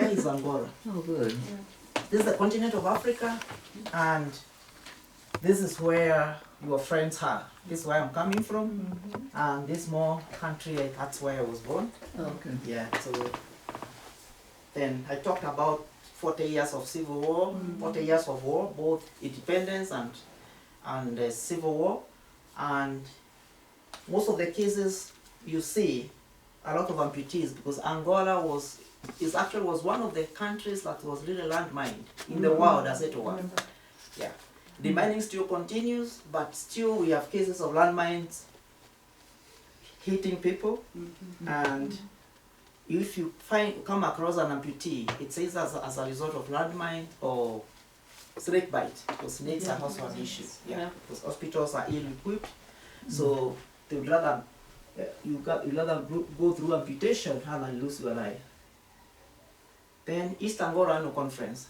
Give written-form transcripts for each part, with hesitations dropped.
Where is Angola? Oh, good. This is the continent of Africa, and this is where your friends are. This is where I'm coming from, and this small country, that's where I was born. Okay. Yeah, so then I talked about 40 years of civil war, 40 years of war, both independence and civil war, and most of the cases you see a lot of amputees, because Angola was one of the countries that was really landmined in the world, as it were. Yeah, the mining still continues, but still we have cases of landmines hitting people, and if you come across an amputee, it says as a result of landmine or snake bite, because snakes are also an issue. Yeah, because hospitals are ill-equipped, so they would rather you rather go through amputation than lose your life. Then East Angola Annual Conference.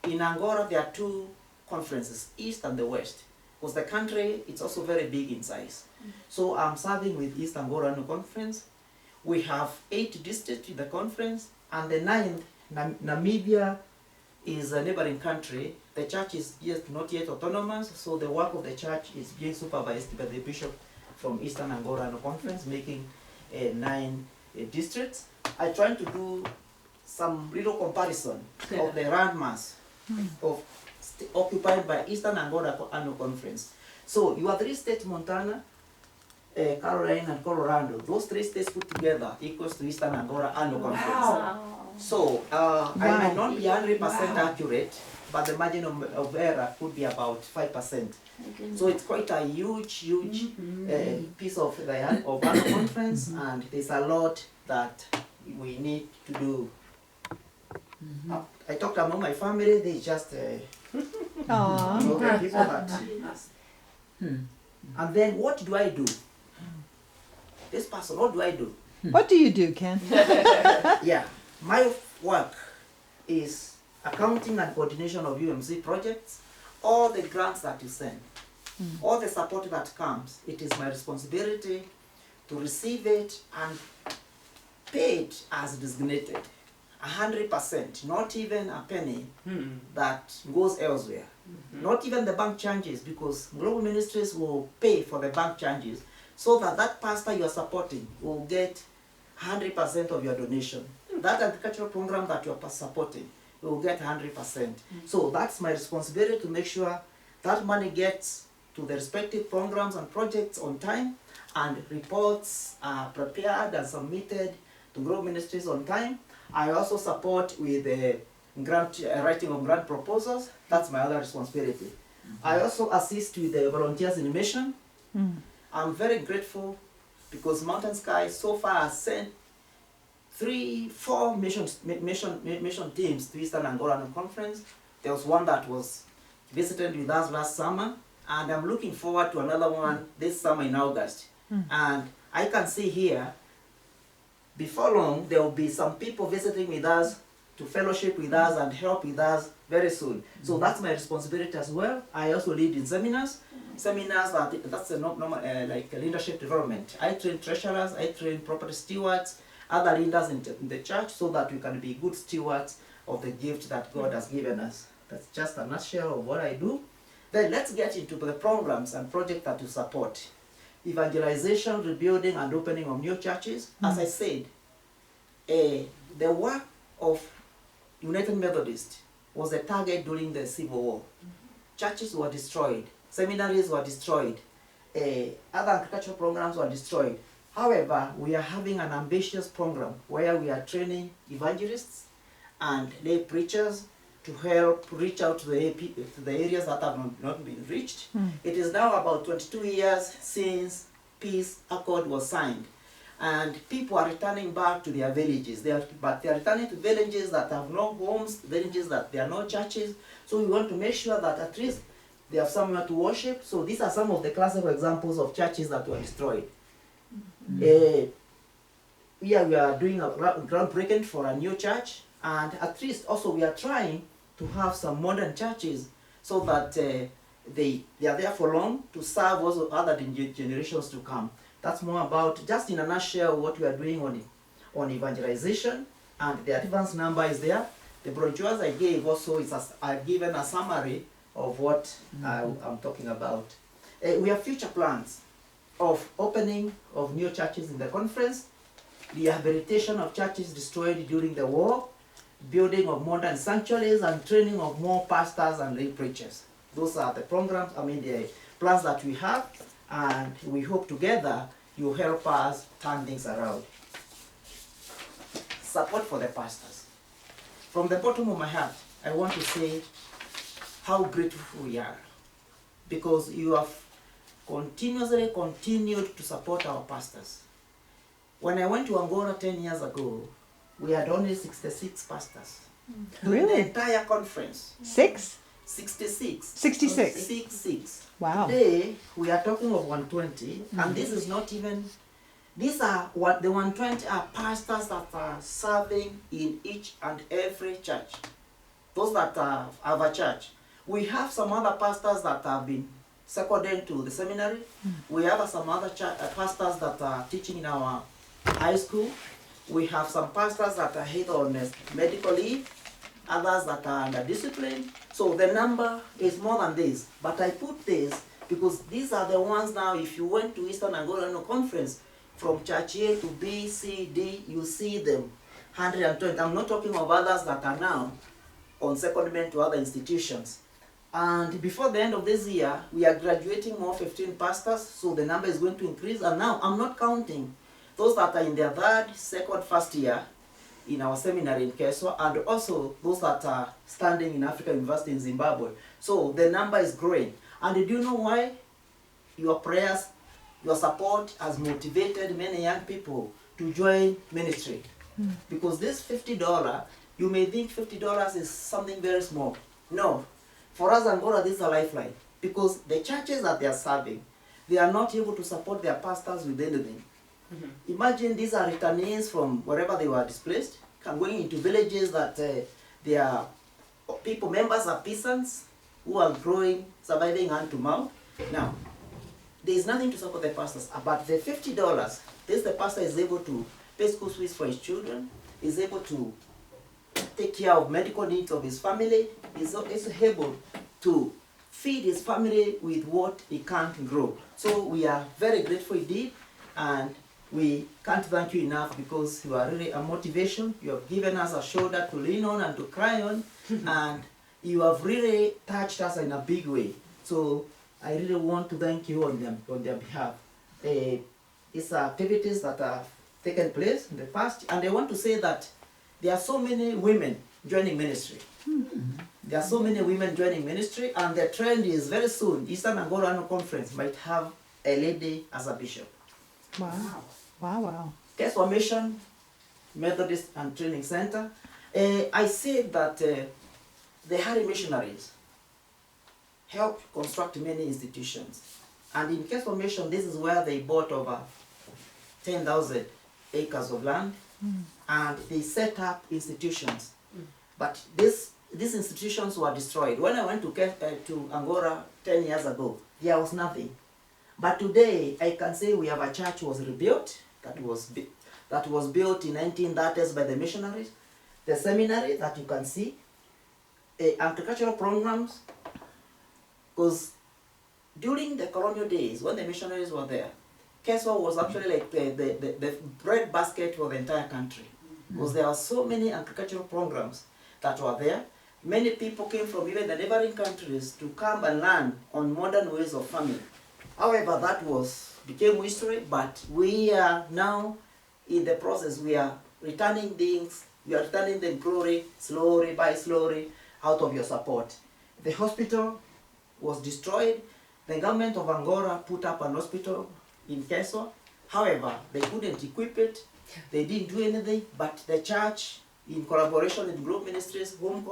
In Angola, there are two conferences, East and the West, because the country it's also very big in size. So I'm serving with East Angola Annual Conference. We have 8 districts in the conference, and the 9th, Namibia, is a neighboring country. The church is not yet autonomous, so the work of the church is being supervised by the bishop from Eastern Angola Annual Conference, making 9 districts. I try to do some little comparison of the landmass of occupied by Eastern Angola Annual Conference. So you have 3 states, Montana, Carolina, and Colorado. Those 3 states put together equals to Eastern Angola Annual Conference. Wow. So I may not be 100% accurate, but the margin of error could be about 5%. So it's quite a huge piece of the annual conference, and there's a lot that we need to do. I talked among my family, they just the people that. And then what do I do? This person, what do I do? What do you do, Ken? Yeah, my work is accounting and coordination of UMC projects, all the grants that you send, all the support that comes, it is my responsibility to receive it and pay it as designated. 100%, not even a penny that goes elsewhere. Not even the bank charges, because global ministries will pay for the bank charges, so that that pastor you are supporting will get 100% of your donation. That agricultural program that you are supporting will get 100%. So that's my responsibility to make sure that money gets to the respective programs and projects on time, and reports are prepared and submitted to global ministries on time. I also support with the writing of grant proposals. That's my other responsibility. I also assist with the volunteers in mission. I'm very grateful because Mountain Sky so far has sent 3-4 mission teams to Eastern Angola Annual Conference. There was one that was visited with us last summer, and I'm looking forward to another one this summer in August. And I can see here, before long, there will be some people visiting with us to fellowship with us and help with us very soon. So that's my responsibility as well. I also lead in seminars. Seminars, that's a normal, like leadership development. I train treasurers, I train property stewards, other leaders in the church, so that we can be good stewards of the gift that God has given us. That's just a nutshell of what I do. Then let's get into the programs and projects that you support. Evangelization, rebuilding, and opening of new churches. As I said, the work of United Methodist was a target during the Civil War. Churches were destroyed, seminaries were destroyed, other agricultural programs were destroyed. However, we are having an ambitious program where we are training evangelists and lay preachers to help reach out to the areas that have not been reached. It is now about 22 years since peace accord was signed, and people are returning back to their villages. But they are returning to villages that have no homes, villages that there are no churches. So we want to make sure that at least they have somewhere to worship. So these are some of the classical examples of churches that were destroyed. We are doing a groundbreaking for a new church, and at least also we are trying to have some modern churches so that they are there for long to serve also other generations to come. That's more about, just in a nutshell, what we are doing on evangelization. and the advance number is there. The brochures I gave also I've given a summary of what I'm talking about. We have future plans of opening of new churches in the conference, rehabilitation of churches destroyed during the war, building of modern sanctuaries, and training of more pastors and lay preachers. Those are the programs, the plans that we have, and we hope together you help us turn things around. Support for the pastors. From the bottom of my heart, I want to say how grateful we are, because you have continuously continued to support our pastors. When I went to Angola 10 years ago, we had only 66 pastors. Really? The entire conference. 66. 66. Wow. Today, we are talking of 120, and this is not even, these are what the 120 are pastors that are serving in each and every church. Those that have a church. We have some other pastors that have been seconded to the seminary. We have some other pastors that are teaching in our high school. We have some pastors that are either on medical leave, others that are under discipline. So the number is more than this. But I put this because these are the ones now, if you went to Eastern Angola Conference, from church A to B, C, D, you see them, 120. I'm not talking of others that are now on secondment to other institutions. And before the end of this year, we are graduating more 15 pastors, so the number is going to increase. And now I'm not counting those that are in their third, second, first year in our seminary in Keswa, and also those that are standing in African University in Zimbabwe. So the number is growing. And do you know why? Your prayers, your support has motivated many young people to join ministry. Because this $50, you may think $50 is something very small. No. For us, Angola, this is a lifeline. Because the churches that they are serving, they are not able to support their pastors with anything. Imagine these are returnees from wherever they were displaced, going into villages that they are people, members are peasants who are growing, surviving hand to mouth. Now, there is nothing to support the pastors, but the $50, the pastor is able to pay school fees for his children, is able to take care of medical needs of his family, is able to feed his family with what he can't grow. So we are very grateful indeed, and we can't thank you enough because you are really a motivation. You have given us a shoulder to lean on and to cry on, and you have really touched us in a big way. So I really want to thank you on their behalf. These are activities that have taken place in the past, and I want to say that there are so many women joining ministry. There are so many women joining ministry, and the trend is very soon, Eastern Angola Annual Conference might have a lady as a bishop. Wow. Wow. Keswa Mission, Methodist and Training Center. I said that the Harry missionaries helped construct many institutions. And in Keswa Mission, this is where they bought over 10,000 acres of land, and they set up institutions. But these institutions were destroyed. When I went to Angola 10 years ago, there was nothing. But today, I can say we have a church was rebuilt, that was built in 1930s by the missionaries, the seminary that you can see, agricultural programs, because during the colonial days, when the missionaries were there, Keswa was actually like the bread basket for the entire country, because there are so many agricultural programs that were there. Many people came from even the neighboring countries to come and learn on modern ways of farming. However, that became history, but we are now in the process. We are returning things, we are returning the glory, slowly by slowly, out of your support. The hospital was destroyed. The government of Angola put up an hospital in Keswa. However, they couldn't equip it. They didn't do anything, but the church, in collaboration with Group Ministries, Home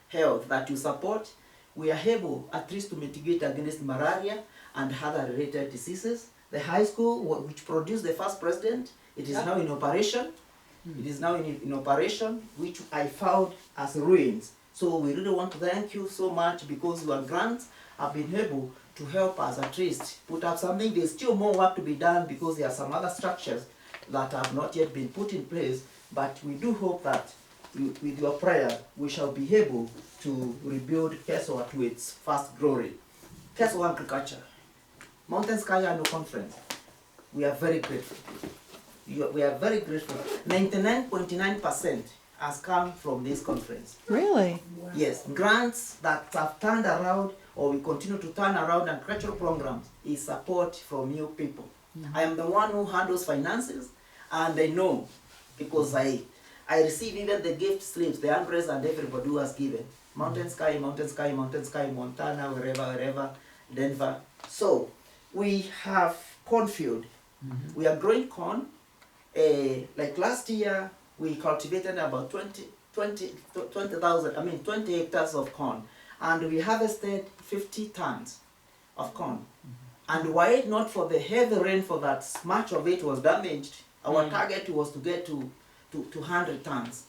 Health, that you support, we are able at least to mitigate against malaria and other related diseases. The high school, which produced the first president, it is now in operation. It is now in operation, which I found as ruins. So we really want to thank you so much, because your grants have been able to help us at least put up something. There's still more work to be done, because there are some other structures that have not yet been put in place, but we do hope that with your prayer, we shall be able to rebuild Kesoa to its first glory. Kesoa Agriculture, Mountain Sky Annual Conference, we are very grateful. We are very grateful. 99.9% has come from this conference. Really? Yes, grants that have turned around or we continue to turn around and cultural programs is support from you people. I am the one who handles finances, and I know because I receive even the gift slips, the umbrellas and everybody who has given. Mountain Sky, Mountain Sky, Mountain Sky, Montana, wherever, Denver. So we have cornfield. We are growing corn. Like last year, we cultivated about 20 hectares of corn, and we harvested 50 tons of corn. And were it not for the heavy rainfall that much of it was damaged, our target was to get to 100 tons.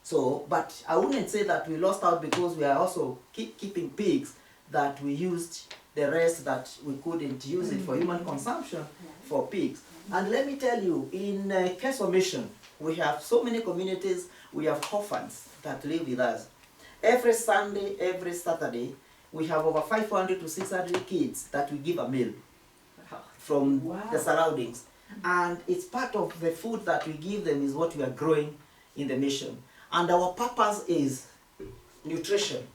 So, but I wouldn't say that we lost out because we are also keeping pigs that we used the rest that we couldn't use it for human consumption for pigs. And let me tell you, in Kesoa Mission, we have so many communities, we have orphans that live with us. Every Sunday, every Saturday, we have over 500 to 600 kids that we give a meal from the surroundings. And it's part of the food that we give them is what we are growing in the mission. And our purpose is nutrition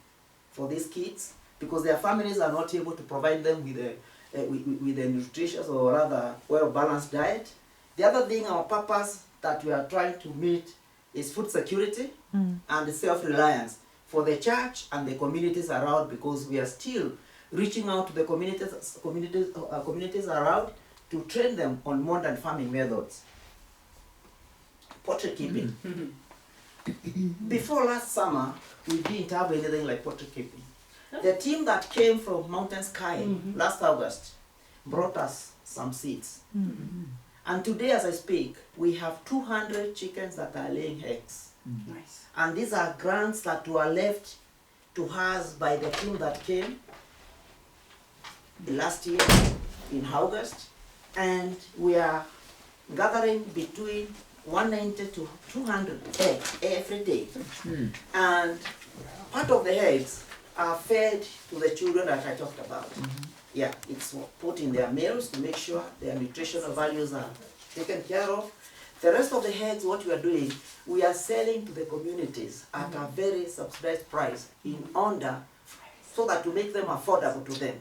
for these kids because their families are not able to provide them with a nutritious or rather well-balanced diet. The other thing, our purpose that we are trying to meet is food security and self-reliance for the church and the communities around, because we are still reaching out to the communities around to train them on modern farming methods. Poultry keeping. Before last summer, we didn't have anything like poultry keeping. The team that came from Mountain Sky last August brought us some seeds. And today as I speak, we have 200 chickens that are laying eggs. Nice. And these are grants that were left to us by the team that came last year in August. And we are gathering between 190 to 200 eggs every day. And part of the eggs are fed to the children that I talked about. Yeah, it's put in their meals to make sure their nutritional values are taken care of. The rest of the eggs, what we are doing, we are selling to the communities at a very subsidized price in order so that to make them affordable to them.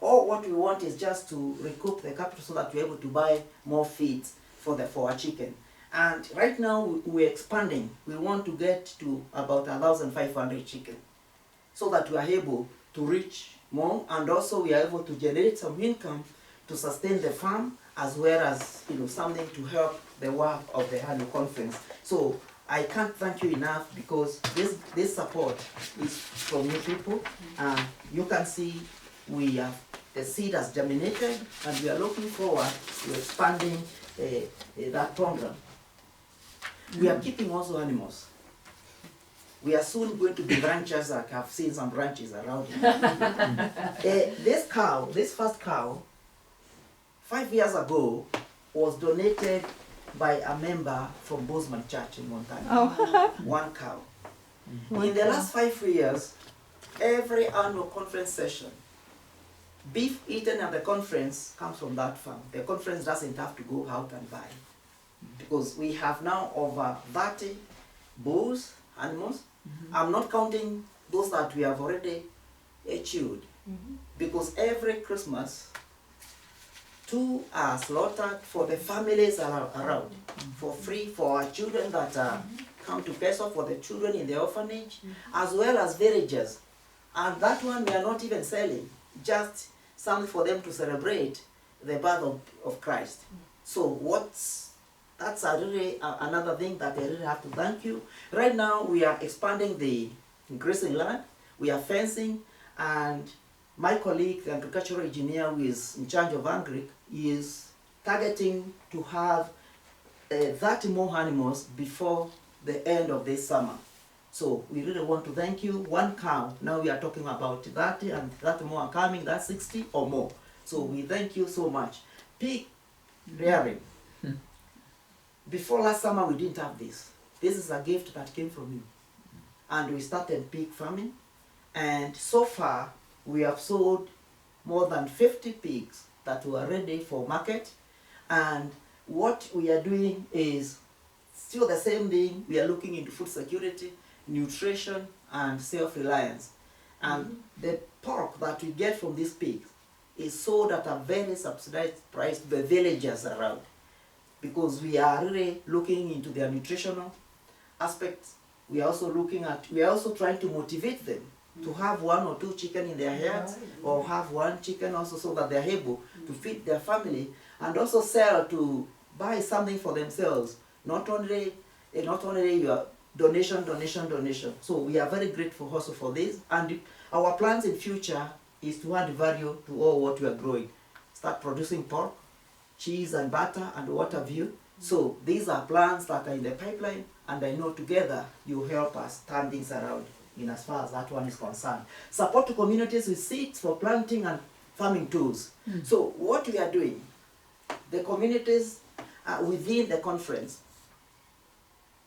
Or what we want is just to recoup the capital so that we're able to buy more feeds for our chicken. And right now we're expanding. We want to get to about 1,500 chicken so that we are able to reach more, and also we are able to generate some income to sustain the farm as well as something to help the work of the annual conference. So I can't thank you enough because this support is from you people. You can see the seed has germinated and we are looking forward to expanding that program. We are keeping also animals. We are soon going to be ranchers. I have seen some ranches around here. This first cow, 5 years ago, was donated by a member from Bozeman Church in Montana. One cow. In the last 5 years, every annual conference session, beef eaten at the conference comes from that farm. The conference doesn't have to go out and buy. Because we have now over 30 bulls, animals. I'm not counting those that we have already chewed. Because every Christmas, 2 are slaughtered for the families around, for free, for our children that come to Kesoa, for the children in the orphanage, as well as villagers. And that one we are not even selling, just something for them to celebrate the birth of Christ. So that's really another thing that I really have to thank you. Right now we are expanding the grazing land, we are fencing, and my colleague, the agricultural engineer who is in charge of Agric, is targeting to have 30 more animals before the end of this summer. So we really want to thank you. 1 cow, now we are talking about 30 and 30 more are coming, that's 60 or more. So we thank you so much. Pig rearing. Before last summer we didn't have this. This is a gift that came from you. and we started pig farming. And so far, we have sold more than 50 pigs that were ready for market. And what we are doing is still the same thing. We are looking into food security, nutrition, and self-reliance. And the pork that we get from these pigs is sold at a very subsidized price to the villagers around, because we are really looking into their nutritional aspects. We are also trying to motivate them to have 1 or 2 chicken in their herds, or have 1 chicken also, so that they are able to feed their family, and also sell to buy something for themselves. Not only your donation. So we are very grateful also for this, and our plans in future is to add value to all what we are growing. Start producing pork, cheese and butter and what have you. So these are plans that are in the pipeline, and I know together you help us turn things around in as far as that one is concerned. Support to communities with seeds for planting and farming tools. So what we are doing, the communities within the conference,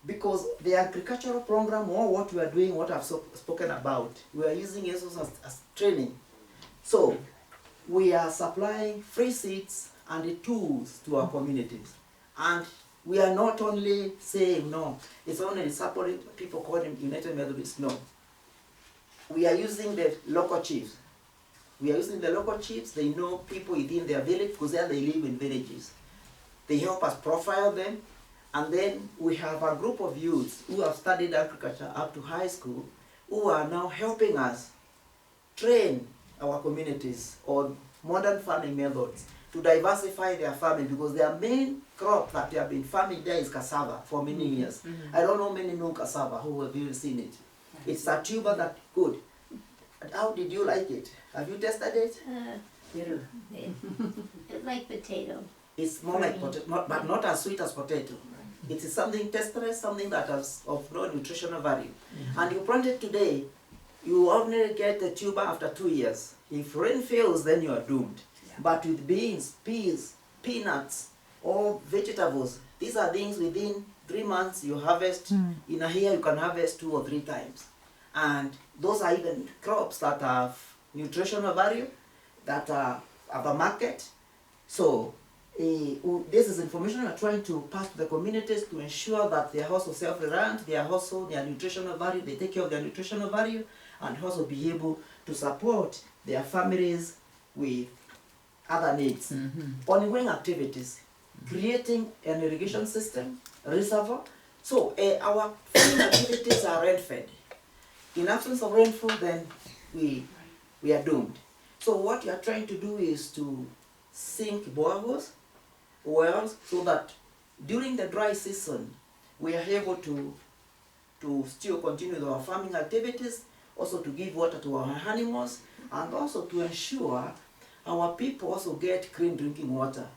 because the agricultural program, or what we are doing, what I've spoken about, we are using it as training. So we are supplying free seeds and the tools to our communities. And we are not only saying no, it's only supporting people called United Methodists, no. We are using the local chiefs. They know people within their village, because there they live in villages. They help us profile them. And then we have a group of youths who have studied agriculture up to high school, who are now helping us train our communities on modern farming methods to diversify their farming, because their main crop that they have been farming there is cassava for many years. I don't know many know cassava who have even seen it. It's a tuber that good. But how did you like it? Have you tested it? It's like potato. It's more like potato, but not as sweet as potato. It is something tested, something that has of no nutritional value. And you plant it today, you only get the tuber after 2 years. If rain fails, then you are doomed. But with beans, peas, peanuts, or vegetables, these are things within 3 months you harvest. In a year you can harvest 2 or 3 times. And those are even crops that have nutritional value, that have a market. So this is information we are trying to pass to the communities to ensure that they are also self-reliant, they are also their nutritional value, they take care of their nutritional value, and also be able to support their families with other needs. Ongoing activities, creating an irrigation system, reservoir. So our farming activities are rain-fed. In absence of rainfall, then we are doomed. So what we are trying to do is to sink boreholes, wells, so that during the dry season we are able to still continue with our farming activities, also to give water to our animals, and also to ensure our people also get clean drinking water.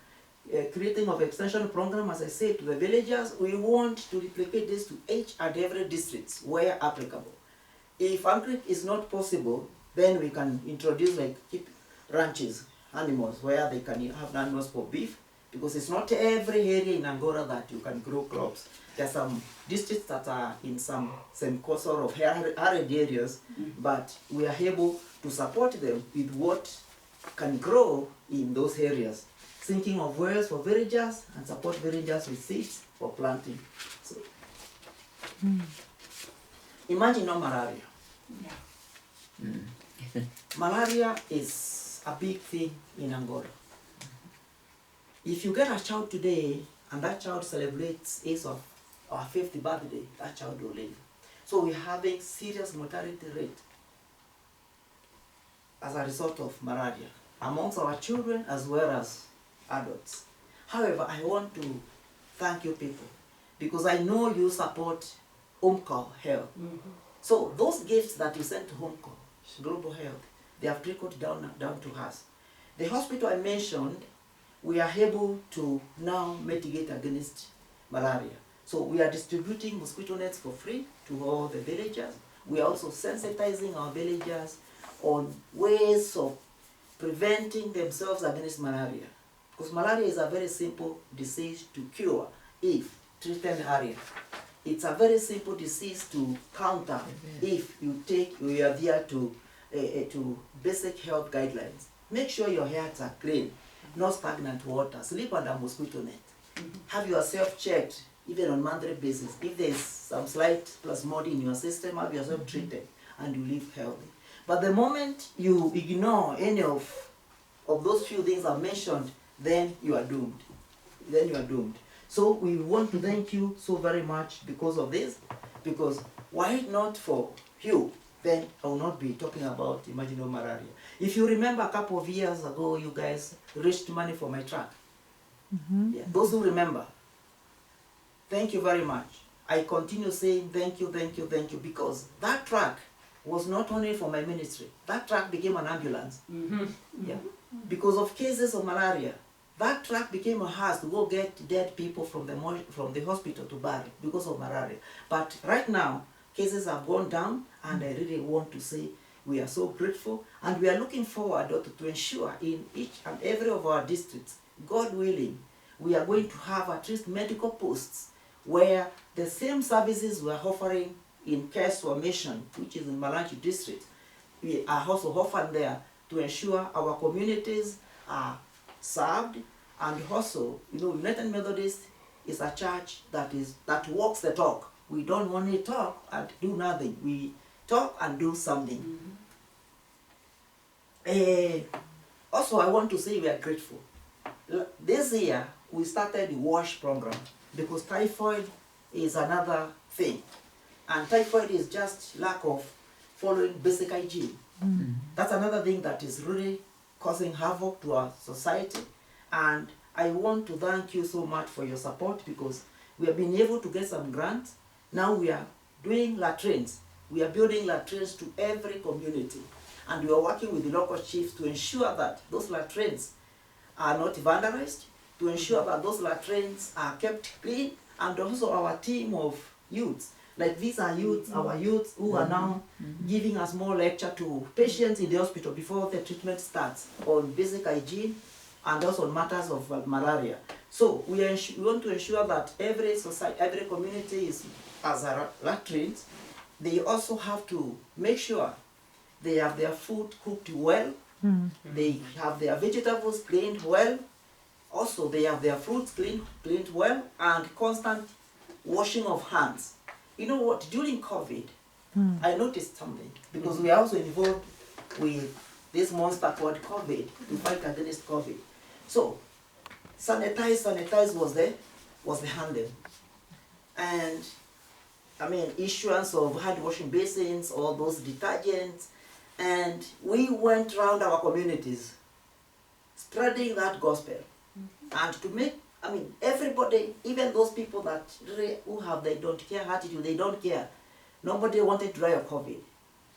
Creating of extension program, as I said, to the villagers, we want to replicate this to each and every district where applicable. If agric is not possible, then we can introduce like keep ranches, animals, where they can have animals for beef, because it's not every area in Angola that you can grow crops. There are some districts that are in some sort of arid areas, but we are able to support them with what can grow in those areas. Thinking of wells for villagers and support villagers with seeds for planting. So, imagine no malaria. Malaria is a big thing in Angola. If you get a child today and that child celebrates age of our 50th birthday, that child will live. So we're having serious mortality rate as a result of malaria amongst our children as well as adults. However, I want to thank you people, because I know you support HomeCall Health. So those gifts that you sent to HomeCall, Global Health, they have trickled down to us. The hospital I mentioned, we are able to now mitigate against malaria. So we are distributing mosquito nets for free to all the villagers. We are also sensitizing our villagers on ways of preventing themselves against malaria. Because malaria is a very simple disease to cure if treated earlier. it's a very simple disease to counter if you are there to basic health guidelines. Make sure your hairs are clean, no stagnant water, sleep under mosquito net. Have yourself checked, even on monthly basis. If there's some slight plasmodium in your system, have yourself treated, and you live healthy. But the moment you ignore any of those few things I've mentioned, then you are doomed. Then you are doomed. So we want to thank you so very much because of this, because were it not for you, then I will not be talking about imaginal malaria. If you remember a couple of years ago, you guys raised money for my truck. Yeah, those who remember, thank you very much. I continue saying thank you, thank you, thank you, because that truck was not only for my ministry. That truck became an ambulance. Yeah, because of cases of malaria. That truck became a house to go get dead people from the hospital to bury because of malaria. But right now, cases have gone down, and I really want to say we are so grateful, and we are looking forward to ensure in each and every of our districts, God willing, we are going to have at least medical posts where the same services we are offering in Keswa Mission, which is in Malanchi district, we are also offered there to ensure our communities are served. And also, United Methodist is a church that walks the talk. We don't only talk and do nothing. We talk and do something. Also, I want to say we are grateful. This year, we started the WASH program because typhoid is another thing. And typhoid is just lack of following basic hygiene. That's another thing that is really causing havoc to our society. And I want to thank you so much for your support, because we have been able to get some grants. Now we are doing latrines. We are building latrines to every community. And we are working with the local chiefs to ensure that those latrines are not vandalized, to ensure that those latrines are kept clean, and also our team of youths. Like these are youths, our youths who are now giving us more lecture to patients in the hospital before the treatment starts on basic hygiene and also on matters of malaria. So we want to ensure that every society, every community has a latrines. They also have to make sure they have their food cooked well, they have their vegetables cleaned well, also they have their fruits cleaned well, and constant washing of hands. You know what, during COVID, I noticed something, because we are also involved with this monster called COVID, to fight against COVID. So, sanitize was the handle. And, issuance of hand washing basins, all those detergents, and we went around our communities, spreading that gospel, and to make, everybody, even those people that really, they don't care attitude, they don't care. Nobody wanted to die of COVID.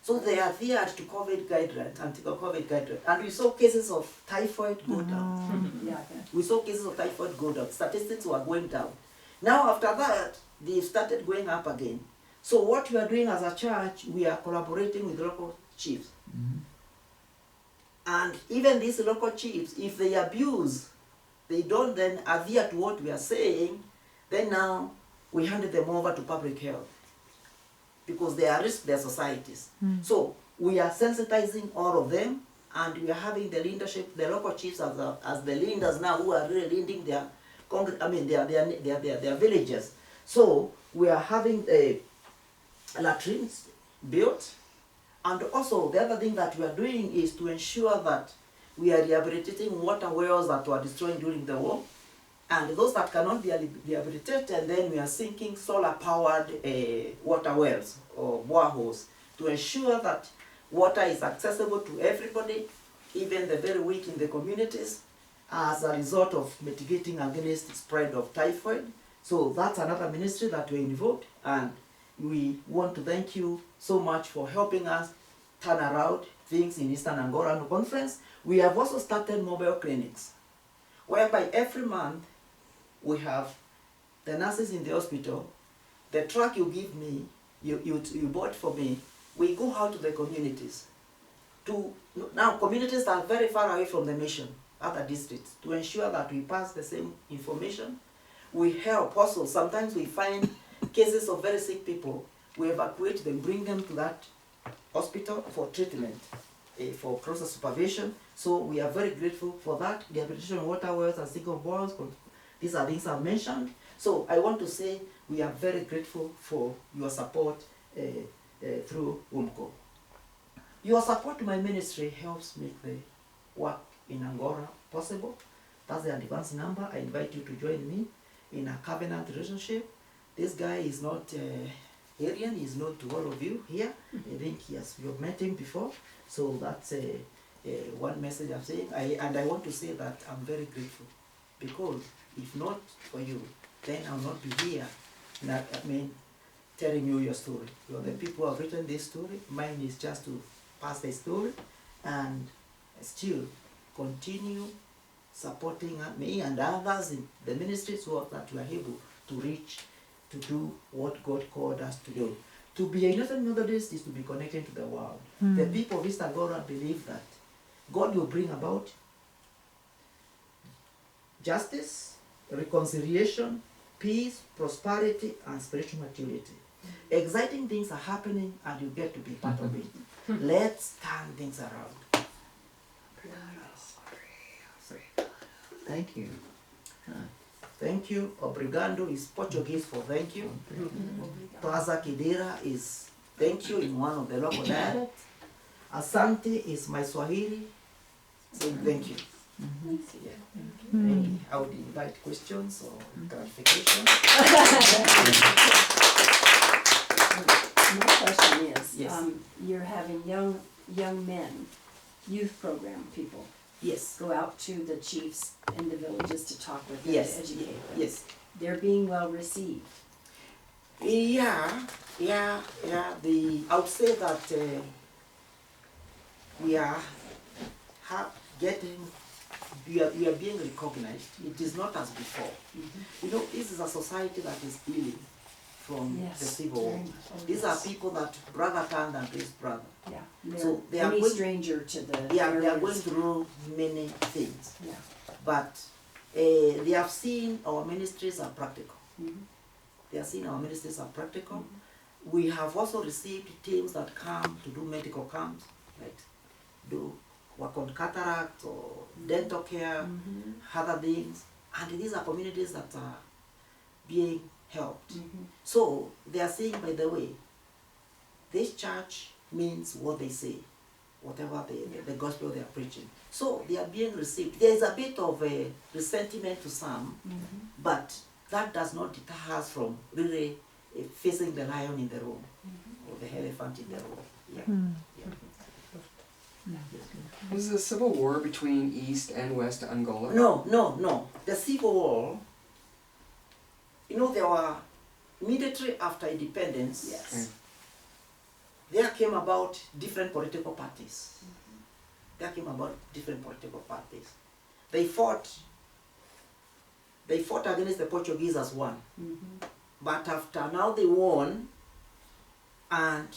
So they adhered to COVID guidelines, anti-COVID guidelines. And we saw cases of typhoid go down. We saw cases of typhoid go down. Statistics were going down. Now after that, they started going up again. So what we are doing as a church, we are collaborating with local chiefs. And even these local chiefs, if they abuse, they don't then adhere to what we are saying, then now we hand them over to public health, because they are risk their societies. So we are sensitizing all of them, and we are having the leadership, the local chiefs as the leaders now, who are really leading their villages. So we are having latrines built, and also the other thing that we are doing is to ensure that we are rehabilitating water wells that were destroyed during the war, and those that cannot be rehabilitated, and then we are sinking solar-powered water wells or boreholes to ensure that water is accessible to everybody, even the very weak in the communities, as a result of mitigating against the spread of typhoid. So that's another ministry that we're involved, and we want to thank you so much for helping us turn around things in Eastern Angola Conference. We have also started mobile clinics, whereby every month we have the nurses in the hospital, the truck you give me, you bought for me, we go out to the communities. Now communities that are very far away from the mission, other districts, to ensure that we pass the same information. We help also, sometimes we find cases of very sick people, we evacuate them, bring them to that hospital for treatment, for closer supervision. So we are very grateful for that. The rehabilitation of water wells and single boils, these are things I've mentioned. So I want to say we are very grateful for your support through UMCO. Your support to my ministry helps make the work in Angola possible. That's the advance number. I invite you to join me in a covenant relationship. This guy is not alien, he's known to all of you here. I think you've met him before. So that's one message I'm saying. And I want to say that I'm very grateful, because if not for you, then I'll not be here. Telling you your story. You're the people who have written this story. Mine is just to pass the story and still continue supporting me and others in the ministry so that we are able to reach, to do what God called us to do. To be a United Methodist is to be connected to the world. The people of East Angola believe that God will bring about justice, reconciliation, peace, prosperity, and spiritual maturity. Exciting things are happening and you get to be part of it. Let's turn things around. Thank you. Thank you. Obrigado is Portuguese for thank you. Toaza Kidira is thank you in one of the local dialects. Asante is my Swahili saying thank you. I would invite questions or clarifications. My question is, Yes. You're having young men, youth program people, Yes. go out to the chiefs in the villages to talk with them, Yes. to educate them. Yes. They're being well received. Yeah. I would say that we are we are being recognized. It is not as before. You know, this is a society that is healing from Yes, the civil war. very much. Oh, These yes. are people that brother turned against brother. Yeah, they're So they are any going- stranger to the They are areas. going through many things. Yeah. But they have seen our ministries are practical. Mhm. They have seen our ministries are practical. We have also received teams that come to do medical camps, like do work on cataract or dental care, Mhm. other things. And these are communities that are being helped. Mhm. So they are saying, by the way, this church means what they say, whatever the gospel they are preaching. So they are being received. There is a bit of a resentment to some, Mhm. but that does not deter us from really facing the lion in the room, or the elephant in the room. Yeah. Was the civil war between East and West Angola? No. The civil war, you know, there were immediately after independence, Yes. Okay. there came about different political parties. There came about different political parties. They fought against the Portuguese as one. Mhm. But after now they won, and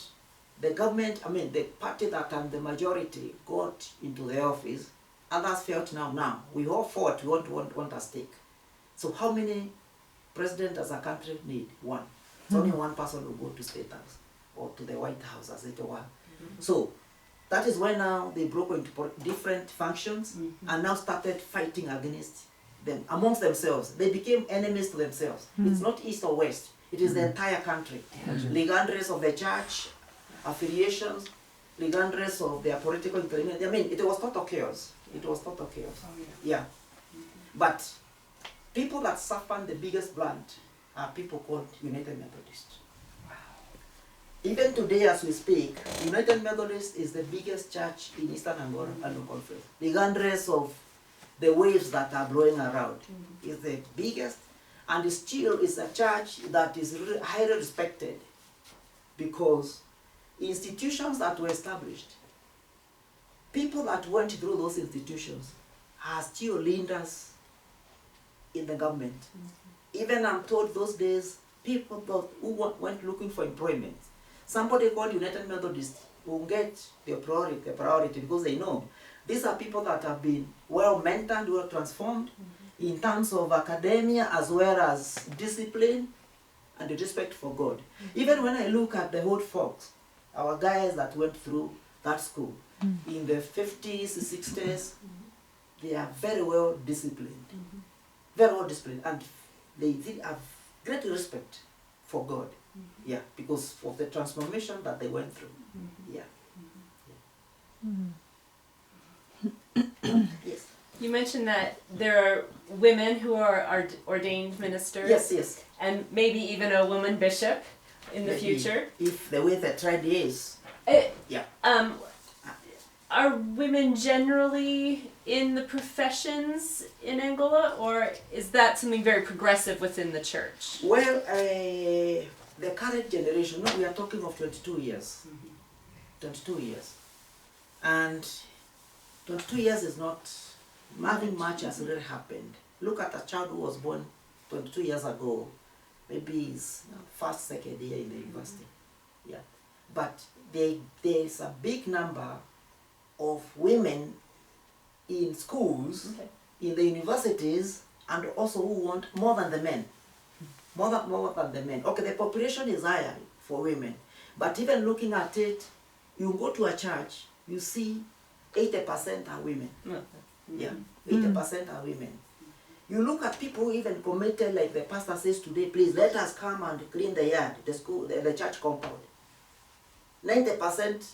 the government, the party that had the majority got into the office, others felt now, we all fought, we want a stake. So how many presidents does a country need? One. So only one person will go to State House, or to the White House as it were. So that is why now they broke into different functions and now started fighting against them, amongst themselves. They became enemies to themselves. It's not East or West, it is the entire country. Regardless of the church, affiliations, regardless of their political inclination. It was total chaos. It was total chaos. Oh, yeah. Yeah. But people that suffered the biggest blunt are people called United Methodists. Even today as we speak, United Methodist is the biggest church in Eastern Angola and Conference. Regardless of the waves that are blowing around, it's the biggest, and it still is a church that is really highly respected, because institutions that were established, people that went through those institutions are still leaders in the government. Even I'm told those days, people who went looking for employment, somebody called United Methodist will get the priority because they know these are people that have been well mentored, well transformed in terms of academia as well as discipline and the respect for God. Even when I look at the old folks, our guys that went through that school, in the 50s, 60s, they are very well disciplined. Very well disciplined. And they did have great respect for God. Yeah, because of the transformation that they went through. Yeah. Yes. You mentioned that there are women who are ordained ministers. Yes, yes. And maybe even a woman bishop in the Maybe future. if the way the trend is. Yeah. Are women generally in the professions in Angola, or is that something very progressive within the church? Well, the current generation, no, we are talking of 22 years. 22 years. And 22 years is not, nothing much has really happened. Look at a child who was born 22 years ago, maybe his first, second year in the university. Yeah. But there's a big number of women in schools, in the universities, and also who want more than the men. More than the men. Okay, the population is higher for women. But even looking at it, you go to a church, you see 80% are women. Yeah, 80% are women. You look at people who even committed, like the pastor says today, please let us come and clean the yard, the school, the church compound. 90%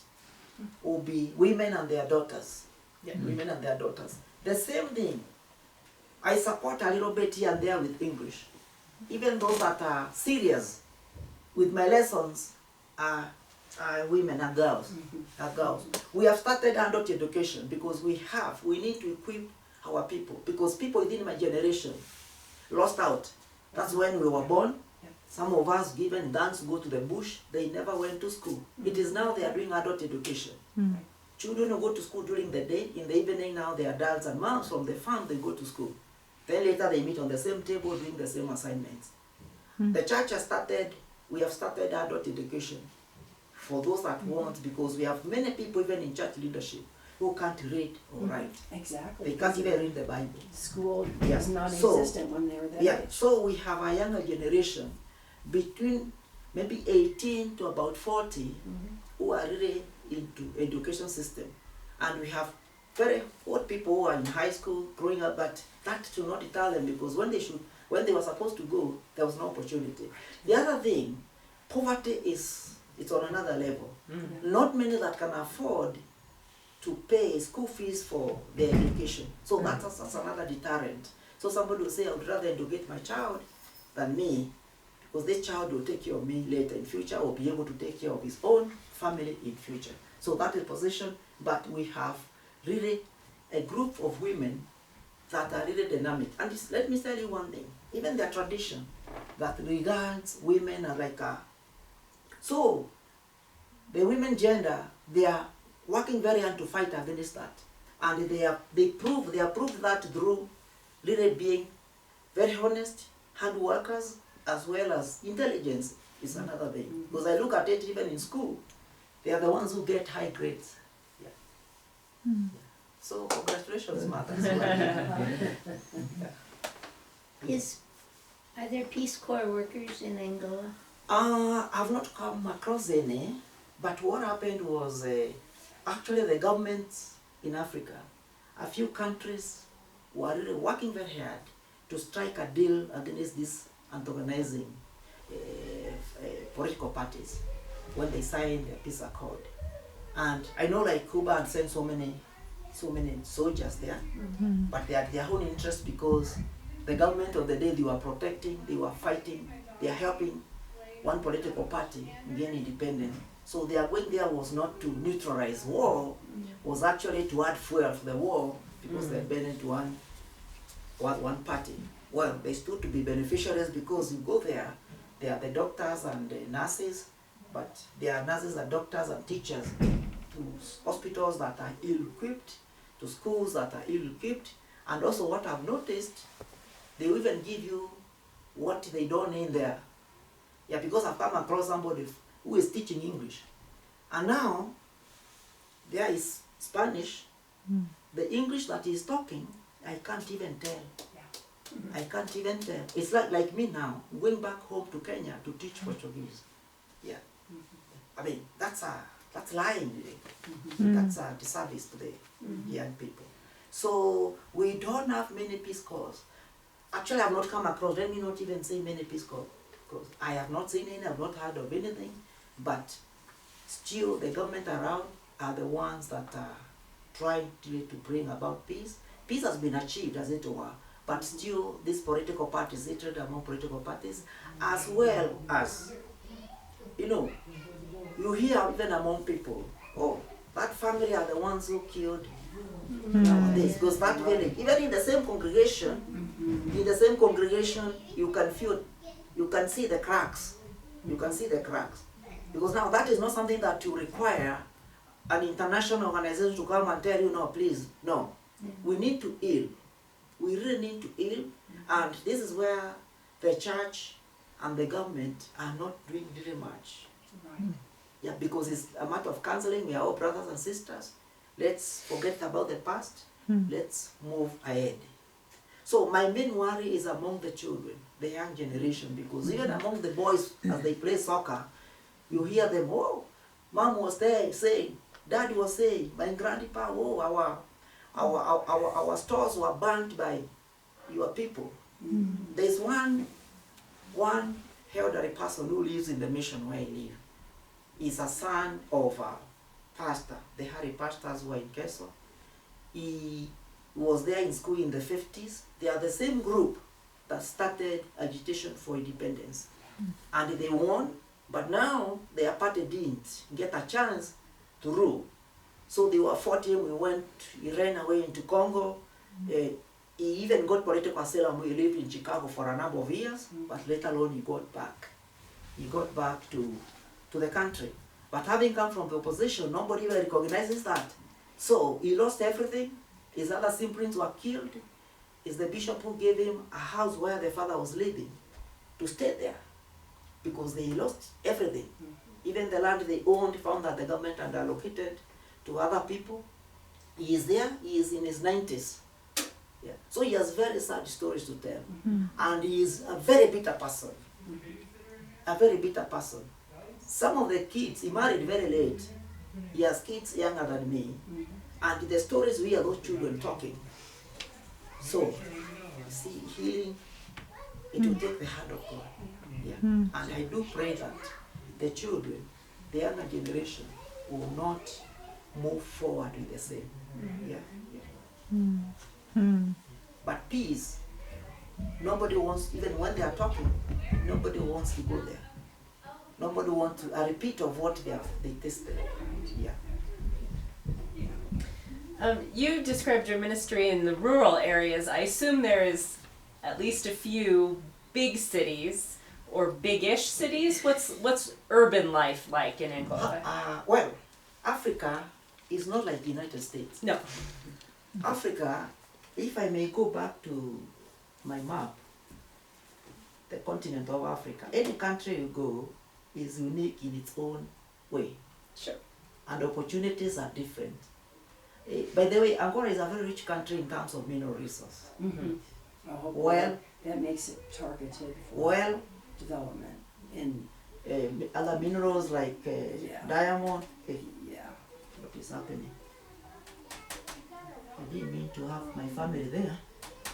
will be women and their daughters. Yeah, women and their daughters. The same thing. I support a little bit here and there with English. Even those that are serious with my lessons are women and girls. Are girls. We have started adult education because we need to equip our people, because people within my generation lost out. That's when we were born. Some of us given guns to go to the bush, they never went to school. It is now they are doing adult education. Children who go to school during the day, in the evening now they are dads and moms from the farm, they go to school. Then later they meet on the same table doing the same assignments. The church has started, we have started adult education for those that want, because we have many people even in church leadership who can't read or write. Exactly. They can't even read the Bible. School Yeah. was non-existent when they were that age. So we have a younger generation between maybe 18 to about 40 who are really into education system. And we have very old people who are in high school growing up, but that should not deter them, because when they were supposed to go, there was no opportunity. The other thing, poverty it's on another level. Not many that can afford to pay school fees for their education. So that's another deterrent. So somebody will say, I would rather educate my child than me, because this child will take care of me later in future, or be able to take care of his own family in future. So that is position, but we have really a group of women that are really dynamic. And let me tell you one thing, even their tradition that regards women as like a... So, the women gender, they are working very hard to fight against that. And they have proved that through really being very honest, hard workers, as well as intelligence is another thing. Because I look at it even in school, they are the ones who get high grades. Yeah. Yeah. So congratulations, Martha. Are there Peace Corps workers in Angola? I've not come across any, but what happened was actually the governments in Africa, a few countries were really working very hard to strike a deal against these antagonizing political parties when they signed a peace accord. And I know like Cuba had sent so many soldiers there, but they had their own interest, because the government of the day, they were protecting, they were fighting, they are helping one political party gain independence. So their going there was not to neutralize war, was actually to add fuel to the war, because they abandoned to one party. Well, they stood to be beneficiaries, because you go there, they are the doctors and the nurses, but they are nurses and doctors and teachers to hospitals that are ill-equipped, to schools that are ill-equipped, and also what I've noticed, they will even give you what they don't need there. Yeah, because I've come across somebody who is teaching English, and now there is Spanish. The English that he's talking, I can't even tell. I can't even tell. It's like me now, going back home to Kenya to teach Portuguese. Yeah. I mean, that's lying, really. That's a disservice to the young people. So we don't have many Peace Corps. Actually, I've not come across, let me not even say many Peace Corps, because I have not seen any, I've not heard of anything, but still the government around are the ones that are trying to bring about peace. Peace has been achieved, as it were, but still these political parties, hatred among political parties, as well as, you hear even among people, oh, that family are the ones who killed nowadays, because that village, even in the same congregation, you can see the cracks. You can see the cracks. Because now that is not something that you require an international organization to come and tell you, no, please, no. We need to heal. We really need to heal. And this is where the church and the government are not doing very much. Right. Yeah, because it's a matter of counseling. We are all brothers and sisters. Let's forget about the past. Let's move ahead. So my main worry is among the children, the young generation, because even among the boys, as they play soccer, you hear them, oh, mom was there saying, daddy was saying, my grandpa, oh, our stores were burnt by your people. There's one elderly person who lives in the mission where I live. He's a son of a pastor. The Harry pastors were in Keso. He was there in school in the 50s. They are the same group that started agitation for independence. And they won, but now their party didn't get a chance to rule. So they were fighting. He ran away into Congo. He even got political asylum. He lived in Chicago for a number of years, but later on he got back. He got back to the country. But having come from the opposition, nobody even recognizes that. So he lost everything. His other siblings were killed. It's the bishop who gave him a house where the father was living to stay there, because they lost everything. Even the land they owned, found that the government had allocated to other people. He is there. He is in his 90s. Yeah. So he has very sad stories to tell. And he is a very bitter person. A very bitter person. Some of the kids, he married very late. He has kids younger than me. And the stories we hear those children talking. So, see, healing, it will take the hand of God. Yeah. And I do pray that the children, the younger generation, will not move forward with the same. Yeah. But peace, nobody wants, even when they are talking, nobody wants to go there. Nobody wants a repeat of what they tasted. Yeah. You described your ministry in the rural areas. I assume there is at least a few big cities or big-ish cities. What's urban life like in Angola? Well, Africa is not like the United States. No. Africa, if I may go back to my map, the continent of Africa, any country you go is unique in its own way. Sure. And opportunities are different. By the way, Angola is a very rich country in terms of mineral resource. Well, that makes it targeted for well, development. And other minerals like diamond. yeah, What is happening? I didn't mean to have my family there.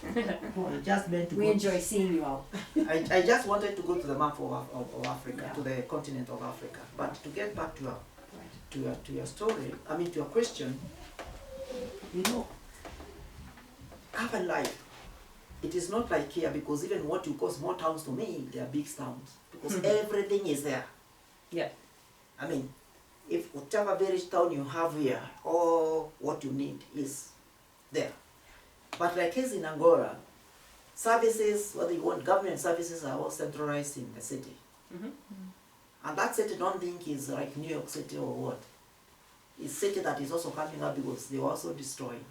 I just meant to we go enjoy seeing you all. I just wanted to go to the map of Africa, to the continent of Africa. But to get back to your story, I mean to your question, urban life, it is not like here, because even what you call small towns, to me, they are big towns, because everything is there. Yeah. I mean, if whatever village town you have here, all what you need is there. But like case in Angola, services, whether you want government services, are all centralized in the city. And that city, don't think is like New York City or what. It's a city that is also coming up because they were also destroyed.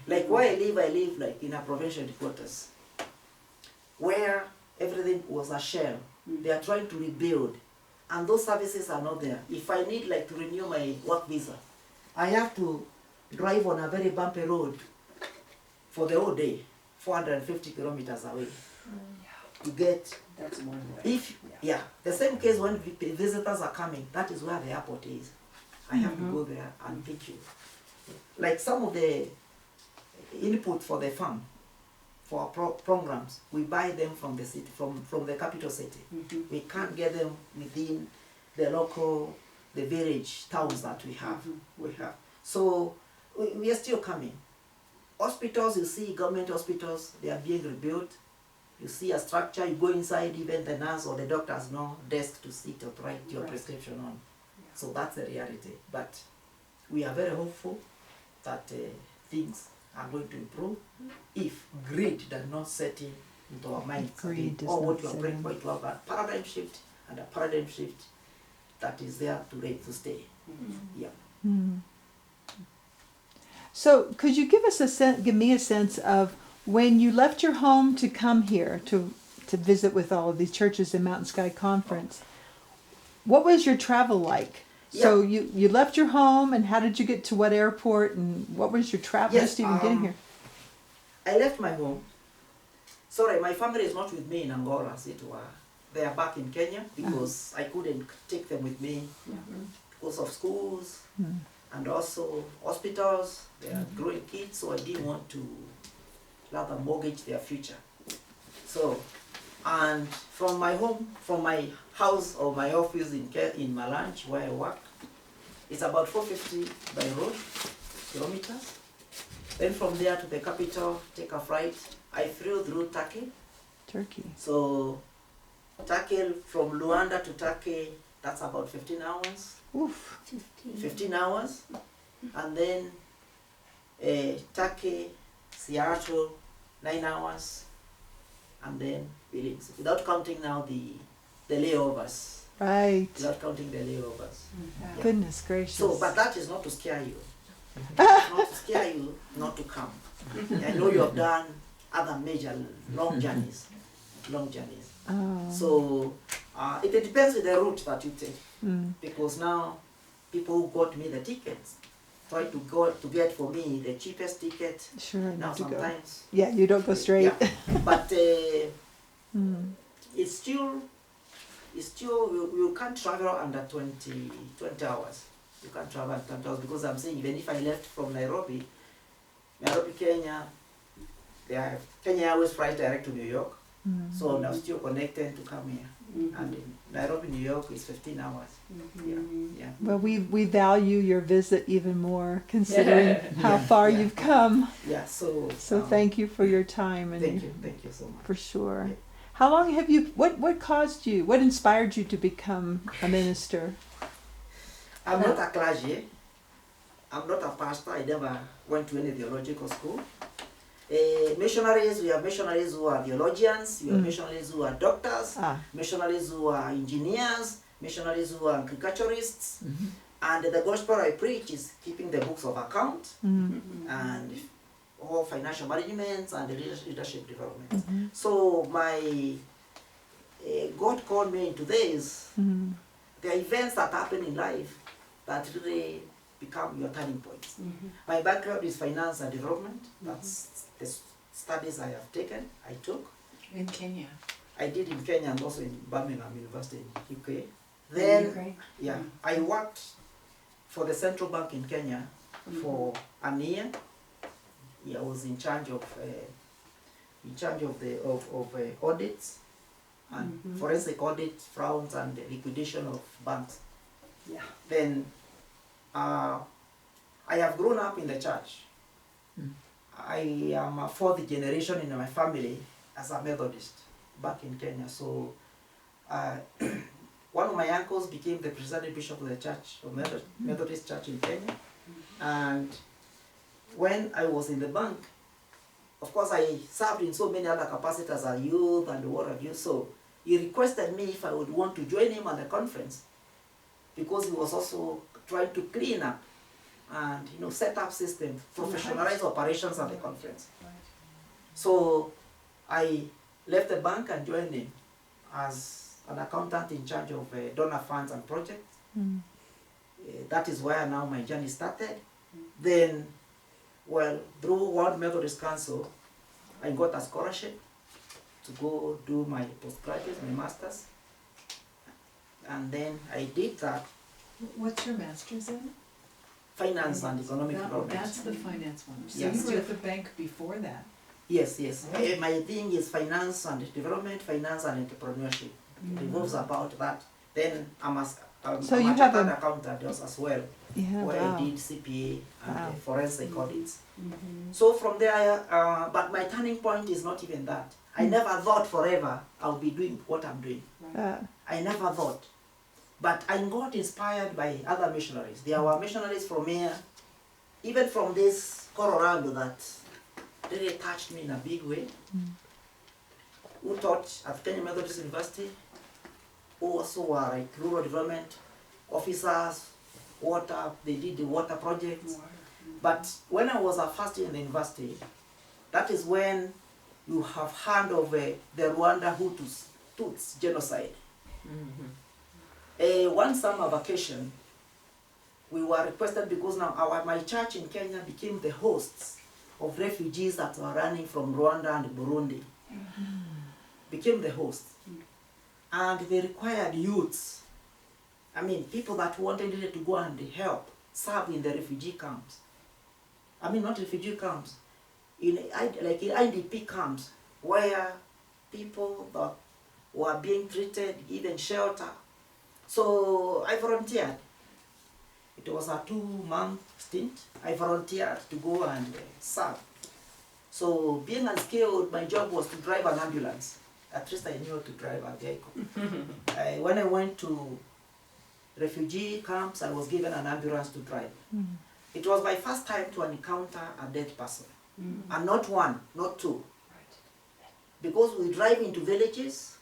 Like where I live like in a provincial headquarters, where everything was a shell. They are trying to rebuild, and those services are not there. If I need like to renew my work visa, I have to drive on a very bumpy road for the whole day, 450 kilometers away. You get, That's more than that. if, yeah, the same case when visitors are coming, that is where the airport is. I have to go there and pick you. Like some of the input for the farm, for our programs, we buy them from the city, from the capital city. We can't get them within the local, the village towns that we have. So we are still coming. Hospitals, you see government hospitals, they are being rebuilt. You see a structure, you go inside, even the nurse or the doctor has no desk to sit or write your prescription on. So that's the reality. But we are very hopeful that things are going to improve if greed does not set in into our minds. Greed does or not what you are set praying in. for, to have a paradigm shift, and a paradigm shift that is there to stay. Yeah. So could you give us give me a sense of when you left your home to come here to visit with all of these churches in Mountain Sky Conference, what was your travel like? So you left your home, and how did you get to what airport, and what was your travel just even getting here? I left my home. Sorry, my family is not with me in Angola, as it were. They are back in Kenya because I couldn't take them with me because of schools and also hospitals. They are growing kids, so I didn't want to let them mortgage their future. So, and from my home, from my house or my office in Malanch, where I work, it's about 450 by road kilometers. Then from there to the capital, take a flight. I flew through Turkey. Turkey. So Turkey, from Luanda to Turkey, that's about 15 hours. Oof. 15 hours. And then Turkey, Seattle, 9 hours. And then Billings, without counting now the layovers. Right. Without counting the layovers. Yeah. Goodness gracious. So, but that is not to scare you. Not to scare you not to come. I know you have done other major long journeys. Oh. So it depends with the route that you take. Because now people who got me the tickets try to get for me the cheapest ticket. Sure, I Now need to go. sometimes. Yeah, you don't go straight. Yeah. But it's still you can't travel under 20 hours. You can't travel under 20 hours because I'm saying even if I left from Nairobi, Kenya, Kenya Airways flight direct to New York. So I'm still connected to come here. And in Nairobi, New York is 15 hours. Yeah. Well, we value your visit even more, considering how far you've come. Yeah. So Thank you for your time, and thank you so much. for sure. Yeah. How long have you? What caused you? What inspired you to become a minister? I'm not a clergy. I'm not a pastor. I never went to any theological school. Missionaries, we have missionaries who are theologians, we have missionaries who are doctors, missionaries who are engineers, missionaries who are agriculturists, and the gospel I preach is keeping the books of account and all financial management and leadership development. So my God called me into this. There are events that happen in life that really become your turning points. My background is finance and development. That's the studies I have taken, I took. In Kenya. I did in Kenya and also in Birmingham University in UK. Then, I worked for the central bank in Kenya for a year. I was in charge of the audits and forensic audit, frauds and liquidation of banks. Then I have grown up in the church. I am a fourth generation in my family as a Methodist back in Kenya. So one of my uncles became the presiding bishop of the church, of Methodist Church in Kenya. And when I was in the bank, of course I served in so many other capacities as a youth and what have you. So he requested me if I would want to join him at the conference because he was also trying to clean up and set up systems, professionalize operations at the conference. So I left the bank and joined him as an accountant in charge of donor funds and projects. That is where now my journey started. Then, well, through World Methodist Council, I got a scholarship to go do my postgraduate, my master's. And then I did that, What's your master's in? finance and economic That- development. That's the finance one. So Yes. you were at the bank before that. Yes, yes. My thing is finance and development, finance and entrepreneurship. It revolves about that. Then So I'm you a have chartered a- accountant as well, Yeah, where I wow. did CPA and Wow. forensic audits. Mm-hmm. So from there, but my turning point is not even that. I never thought forever I'll be doing what I'm doing. I never thought. But I got inspired by other missionaries. There were missionaries from here, even from this Colorado, that really touched me in a big way, who taught at Kenya Methodist University, who also were like rural development officers, water, they did the water projects. But when I was a first year in the university, that is when you have heard of the Rwanda Hutus genocide. One summer vacation, we were requested because now my church in Kenya became the hosts of refugees that were running from Rwanda and Burundi. Became the hosts. And they required youths, I mean people that wanted to go and help, serve in the refugee camps. I mean not refugee camps, like in IDP camps, where people that were being treated, given shelter. So I volunteered. It was a 2-month stint. I volunteered to go and serve. So being unskilled, my job was to drive an ambulance. At least I knew how to drive a vehicle. When I went to refugee camps, I was given an ambulance to drive. It was my first time to encounter a dead person. And not one, not two. Because we drive into villages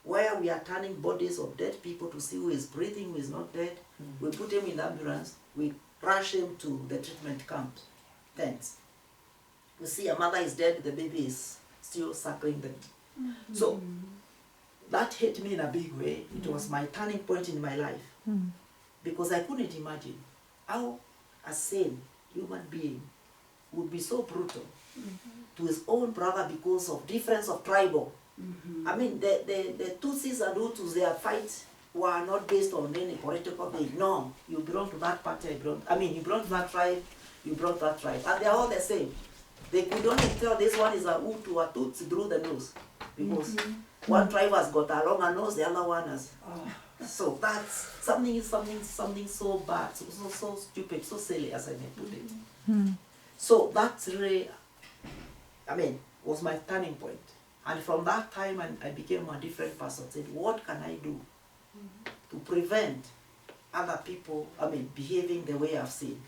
where we are turning bodies of dead people to see who is breathing, who is not dead. We put him in the ambulance, we rush him to the treatment camp tents. We see a mother is dead, the baby is still suckling them. So that hit me in a big way. It was my turning point in my life. Because I couldn't imagine how a sane human being would be so brutal to his own brother because of difference of tribal. I mean, the Tutsis and Hutus, their fights were not based on any political thing. No, you belong to that party, you belong to that tribe, you belong to that tribe. And they're all the same. They could only tell this one is a Hutu or Tutsi through the nose. Because one tribe has got a longer nose, the other one has. So that's something so bad, so stupid, so silly, as I may put it. So that's really, was my turning point. And from that time, I became a different person. I said, what can I do to prevent other people, behaving the way I've seen?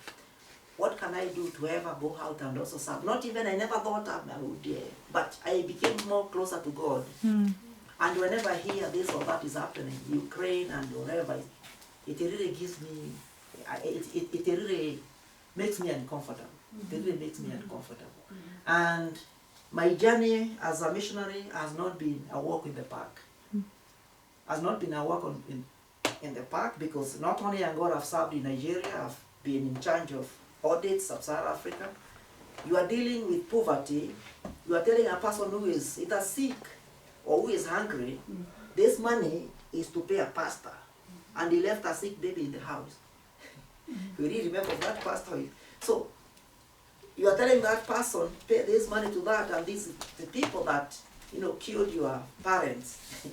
What can I do to ever go out and also serve? Not even, I never thought I would, but I became more closer to God. And whenever I hear this or that is happening, Ukraine and wherever, it really gives me, it really makes me uncomfortable. It really makes me uncomfortable. And my journey as a missionary has not been a walk in the park. Has not been a walk in the park, because not only Angola, I've served in Nigeria, I've been in charge of audits of South Africa. You are dealing with poverty. You are telling a person who is either sick or who is hungry, this money is to pay a pastor. And he left a sick baby in the house. You really remember that pastor? So you are telling that person, pay this money to that, and these the people that killed your parents.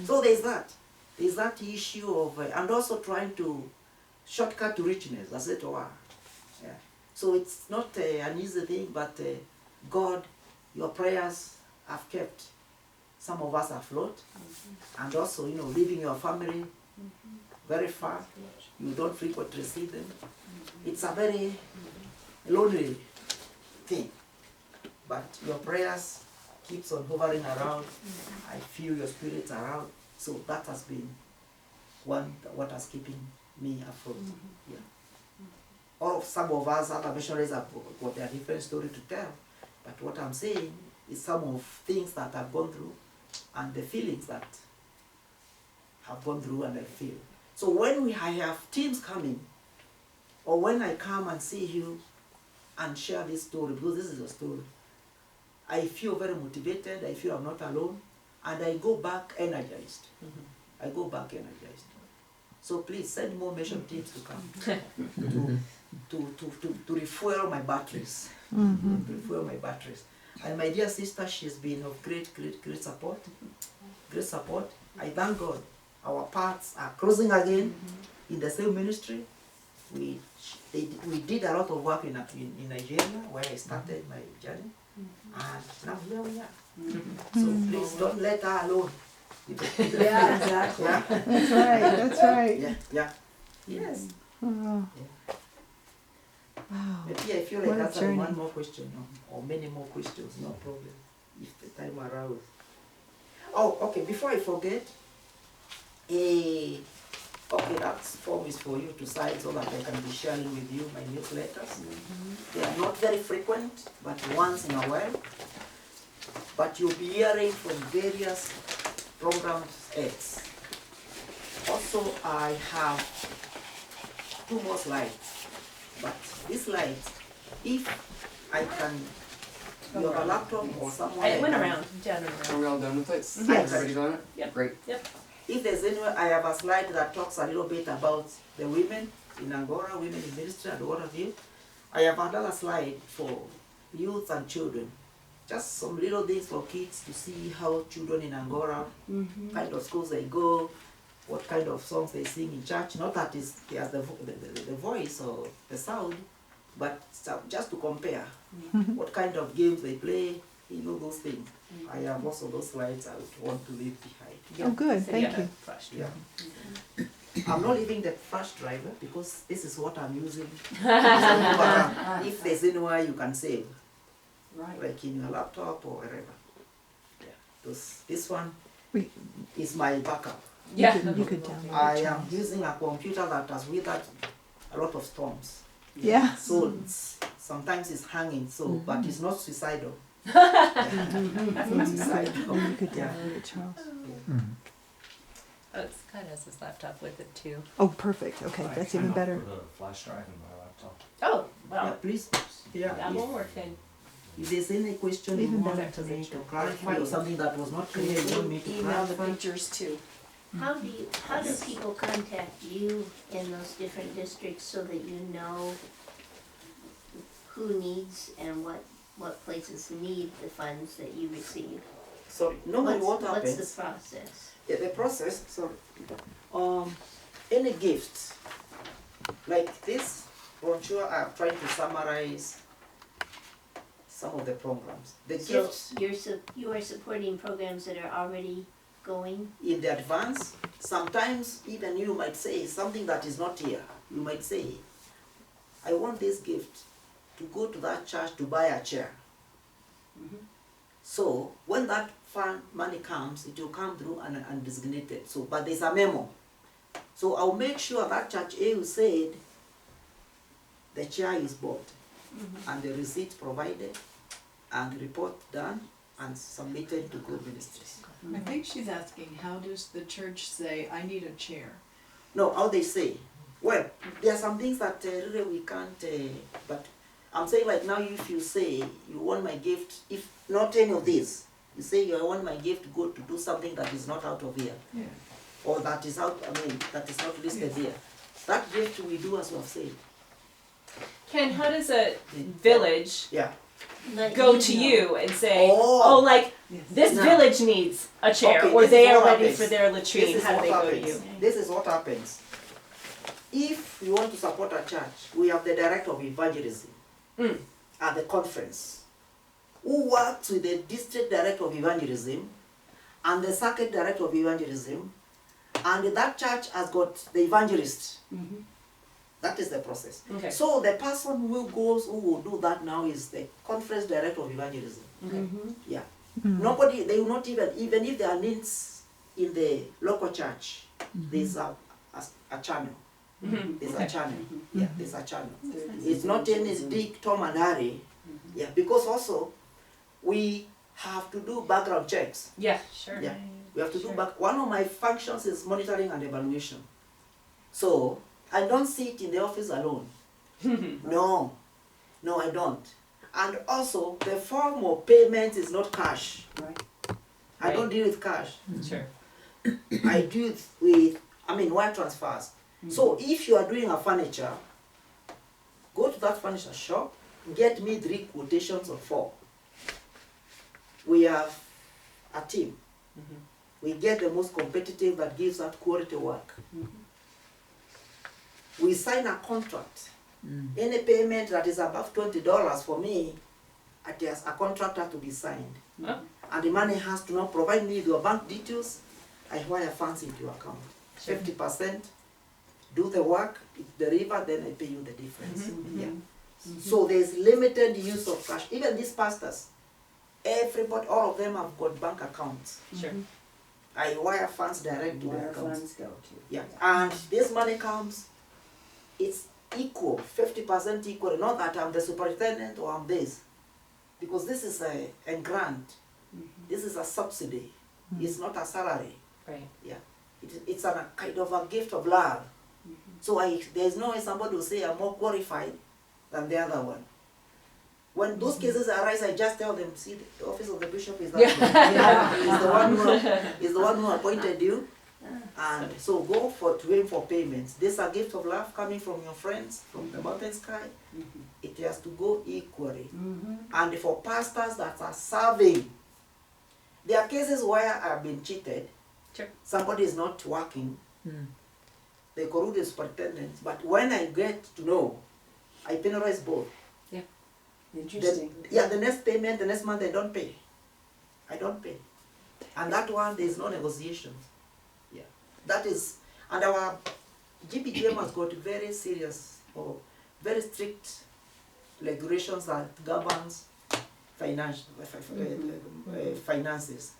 So there's that. There's that issue of, and also trying to shortcut to richness, as it were. Yeah. So it's not an easy thing, but God, your prayers have kept some of us afloat. And also, leaving your family very far. You don't frequently see them. It's a very lonely thing. But your prayers keeps on hovering around. I feel your spirits around. So that has been what has keeping me afloat. Yeah. Some of us, other missionaries, have got their different story to tell. But what I'm saying is some of things that I've gone through and the feelings that have gone through and I feel. So when I have teams coming, or when I come and see you and share this story, because this is a story, I feel very motivated, I feel I'm not alone, and I go back energized. I go back energized. So please send more mission teams to come to refuel my batteries. Refuel my batteries. And my dear sister, she's been of great support. Great support. I thank God. Our paths are crossing again in the same ministry. We did a lot of work in Nigeria, where I started my journey, and now here we are. So please don't let her alone. Yeah, exactly. Yeah, That's right. That's right. yeah. Yes. Oh, Yeah. wow. Maybe I feel What like a answering journey. one more question, or many more questions, no problem, if the time allows. Oh, okay, before I forget, okay, that form is for you to sign so that I can be sharing with you my newsletters. They are not very frequent, but once in a while. But you'll be hearing from various programs heads. Also, I have 2 more slides. But these slides, if I can, you have a laptop or someone. I went can- around, down and Are around. we all done with it? Yes. Everybody done it? Yep. Great. If there's anywhere, I have a slide that talks a little bit about the women in Angola, women in ministry and what have you. I have another slide for youth and children. Just some little things for kids to see how children in Angola, kind of schools they go, what kind of songs they sing in church. Not that they have the voice or the sound, but just to compare what kind of games they play, those things. I have also those slides I would want to leave behind. Oh, good. So Thank yeah, you. flash. Yeah. I'm not leaving the flash driver because this is what I'm using. If there's anywhere you can save, Right. like in your laptop or wherever. Yeah. This one We- is my backup. Yeah. You could download I it. am Charles. using a computer that has withered a lot of storms. Yeah. So sometimes it's hanging, but it's not suicidal. It's not suicidal. You could Yeah. download it, Charles. Oh, it's kind of has his laptop with it too. Oh, perfect. Okay, that's even better. Put a flash drive in my laptop. Oh, Yeah, well, please. that will work then. If there's any question you Even want better. me to clarify or something that was not clear, you want me to Email the clarify. pictures too. How do people contact you in those different districts so that you know who needs and what places need the funds that you receive? Sorry, normally what happens? What's the process? Yeah, the process, any gift, like this brochure, I'm trying to summarize some of the programs. The So gifts you are supporting programs that are already going? in the advance, sometimes even you might say something that is not here. You might say, I want this gift to go to that church to buy a chair. So when that fund money comes, it will come through and designated. So, but there's a memo. So I'll make sure that church A who said the chair is bought and the receipt provided and the report done and submitted to good ministries. I think she's asking, how does the church say, I need a chair? No, how they say. Well, there are some things that really we can't, but I'm saying like now if you say you want my gift, if not any of these, you say I want my gift to go to do something that is not out of here, Yeah. or that is out, that is not listed here. That gift we do as we have said. Ken, how does a village Yeah. Let go to know. you and say, Oh. oh, like, this No. village needs a chair, Okay, or this they is are what ready happens. for their This latrine? is How do what they go to happens. you? This is what happens. If you want to support a church, we have the director of evangelism Mm. at the conference who works with the district director of evangelism and the circuit director of evangelism, and that church has got the evangelist. That is the process. Okay. So the person who will do that now is the conference director of evangelism. Yeah. Nobody, they will not even if there are needs in the local church, there's a channel. There's a channel. Yeah, there's a channel. It's not any Dick, Tom and Harry. Yeah, because also we have to do background checks. Yeah, sure. Yeah. We have to do Sure. back. One of my functions is monitoring and evaluation. So I don't sit in the office alone. No, I don't. And also, the form of payment is not cash. Right. I don't Right. deal with cash. Sure. I deal with, wire transfers. So if you are doing a furniture, go to that furniture shop, get me 3 quotations of 4. We have a team. We get the most competitive that gives that quality work. We sign a contract. Any payment that is above $20 for me, it has a contract has to be signed. Oh. And the money has to now provide me with your bank details. I wire funds into your account. 50%, do the work, it deliver, then I pay you the difference. Yeah. So there's limited use of cash. Even these pastors, everybody, all of them have got bank accounts. Sure. I wire funds direct to their Where accounts. funds go to. Yeah, and this money comes, it's equal, 50% equal, not that I'm the superintendent or I'm this. Because this is a grant, this is a subsidy, it's not a salary. Right. Yeah, it's a kind of a gift of love. So there's no way somebody will say I'm more qualified than the other one. When those cases arise, I just tell them, see, the office of the bishop is that way. He's the one who appointed you. And so go to him for payments. This is a gift of love coming from your friends, from the mountain sky. It has to go equally. And for pastors that are serving, there are cases where I've been cheated. Sure. Somebody is not working. They corrupt the superintendent. But when I get to know, I penalize both. Interesting. The next payment, the next month I don't pay. I don't pay. And that one, there is no negotiations. Yeah. That is, and our GPGM has got very serious or very strict regulations that governs finances.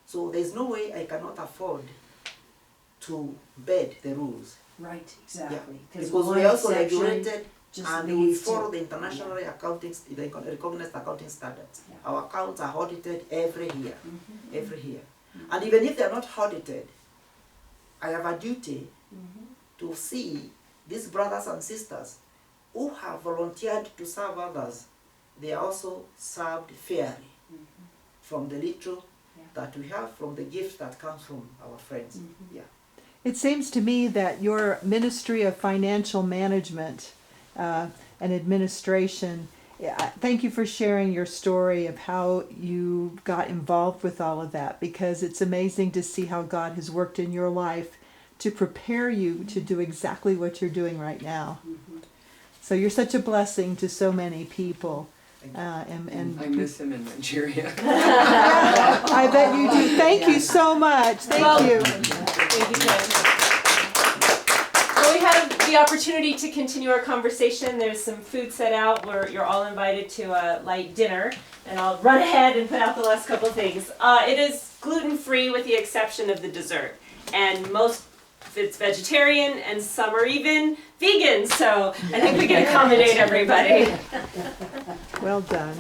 So there's no way I cannot afford to bed the rules. Right, exactly. Because one we also section regulated just and we leads to- follow the international accounting, the recognized accounting standards. Yeah. Our accounts are audited every year, every year. And even if they are not audited, I have a duty to see these brothers and sisters who have volunteered to serve others, they are also served fairly from the little that we have, from the gift that comes from our friends. Yeah. It seems to me that your ministry of financial management and administration, thank you for sharing your story of how you got involved with all of that, because it's amazing to see how God has worked in your life to prepare you to do exactly what you're doing right now. So you're such a blessing to so many people. And I miss him in Nigeria. I bet you do. Thank you so much. Thank you. Thank you, Ken. Well, we have the opportunity to continue our conversation. There's some food set out where you're all invited to a light dinner, and I'll run ahead and put out the last couple of things. It is gluten-free with the exception of the dessert, and most of it's vegetarian, and some are even vegan, so I think we can accommodate everybody. Well done.